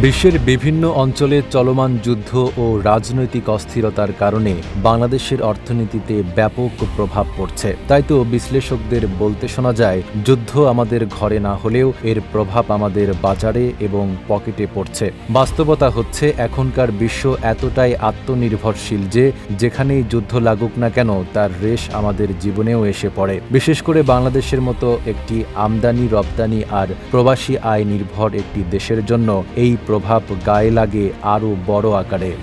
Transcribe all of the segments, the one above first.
বিশ্বের বিভিন্ন অঞ্চলে চলমান যুদ্ধ ও রাজনৈতিক অস্থিরতার কারণে বাংলাদেশের অর্থনীতিতে ব্যাপক প্রভাব পড়ছে। তাই তো বিশ্লেষকদের বলতে শোনা যায়, যুদ্ধ আমাদের ঘরে না হলেও এর প্রভাব আমাদের বাজারে এবং পকেটে পড়ছে। বাস্তবতা হচ্ছে, এখনকার বিশ্ব এতটাই আত্মনির্ভরশীল যে যেখানেই যুদ্ধ লাগুক না কেন তার রেশ আমাদের জীবনেও এসে পড়ে। বিশেষ করে বাংলাদেশের মতো একটি আমদানি রপ্তানি আর প্রবাসী আয় নির্ভর একটি দেশের জন্য এই প্রভাব গায়ে লাগে আরও বড় আকারে।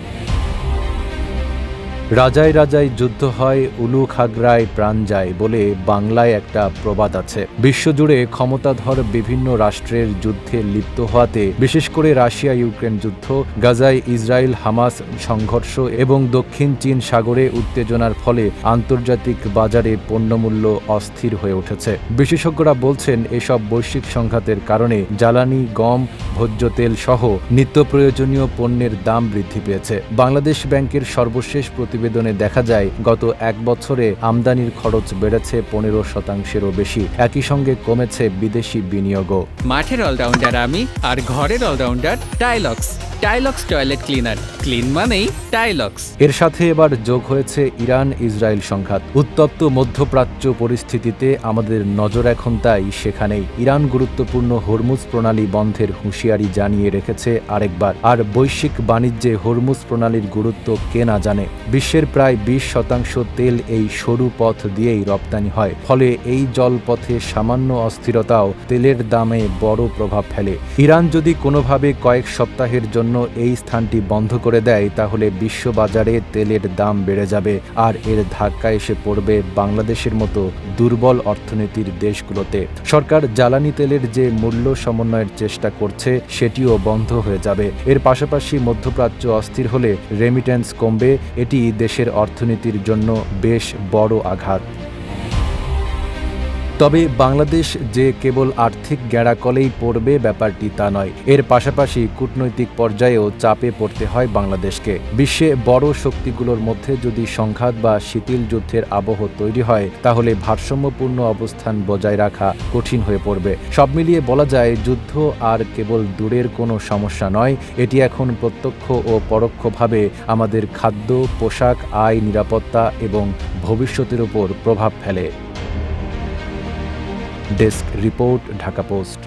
রাজায় রাজায় যুদ্ধ হয়, উলু খাগড়ায় প্রাণ যায় বলে বাংলায় একটা প্রবাদ আছে। বিশ্বজুড়ে ক্ষমতাধর বিভিন্ন রাষ্ট্রের যুদ্ধে লিপ্ত হওয়াতে, বিশেষ করে রাশিয়া ইউক্রেন যুদ্ধ, গাজায় ইসরায়েল হামাস সংঘর্ষ এবং দক্ষিণ চীন সাগরে উত্তেজনার ফলে আন্তর্জাতিক বাজারে পণ্যমূল্য অস্থির হয়ে উঠেছে। বিশেষজ্ঞরা বলছেন, এসব বৈশ্বিক সংঘাতের কারণে জ্বালানি, গম, ভোজ্য তেল সহ নিত্য প্রয়োজনীয় পণ্যের দাম বৃদ্ধি পেয়েছে। বাংলাদেশ ব্যাংকের সর্বশেষ প্রতিবেদনে দেখা যায়, গত এক বছরে আমদানির খরচ বেড়েছে 15%-এরও বেশি। একই সঙ্গে কমেছে বিদেশি বিনিয়োগও। মাঠের অলরাউন্ডার আমি, আর ঘরের allrounder Taylux. Taylux toilet cleaner, clean মানেই টাইলক্স। এর সাথে এবার যোগ হয়েছে ইরান ইসরায়েল সংঘাত। উত্তপ্ত মধ্যপ্রাচ্য পরিস্থিতিতে আমাদের নজর এখন তাই সেখানেই। ইরান গুরুত্বপূর্ণ হরমুজ প্রণালী বন্ধের হুঁশিয়ারি জানিয়ে রেখেছে আরেকবার। আর বৈশ্বিক বাণিজ্যে হরমুজ প্রণালীর গুরুত্ব কে না জানে। বিশ্বের প্রায় 20% তেল এই সরু পথ দিয়েই রপ্তানি হয়। ফলে এই জলপথে সামান্য অস্থিরতাও তেলের দামে বড় প্রভাব ফেলে। ইরান যদি কোনোভাবে কয়েক সপ্তাহের জন্য এই স্থানটি বন্ধ করে দেয়, তাহলে বিশ্ববাজারে তেলের দাম বেড়ে যাবে আর এর ধাক্কা এসে পড়বে বাংলাদেশের মতো দুর্বল অর্থনীতির দেশগুলোতে। সরকার জ্বালানি তেলের যে মূল্য সমন্বয়ের চেষ্টা করছে সেটিও বন্ধ হয়ে যাবে। এর পাশাপাশি মধ্যপ্রাচ্য অস্থির হলে রেমিটেন্স কমবে। এটি দেশের অর্থনীতির জন্য বেশ বড় আঘাত। তবে বাংলাদেশ যে কেবল আর্থিক গ্যাড়াকলেই পড়বে ব্যাপারটি তা নয়। এর পাশাপাশি কূটনৈতিক পর্যায়েও চাপে পড়তে হয় বাংলাদেশকে। বিশ্বে বড় শক্তিগুলোর মধ্যে যদি সংঘাত বা শিথিল যুদ্ধের আবহ তৈরি হয়, তাহলে ভারসাম্যপূর্ণ অবস্থান বজায় রাখা কঠিন হয়ে পড়বে। সব মিলিয়ে বলা যায়, যুদ্ধ আর কেবল দূরের কোনো সমস্যা নয়, এটি এখন প্রত্যক্ষ ও পরোক্ষভাবে আমাদের খাদ্য, পোশাক, আয়, নিরাপত্তা এবং ভবিষ্যতের উপর প্রভাব ফেলে। Desk report, Dhaka post.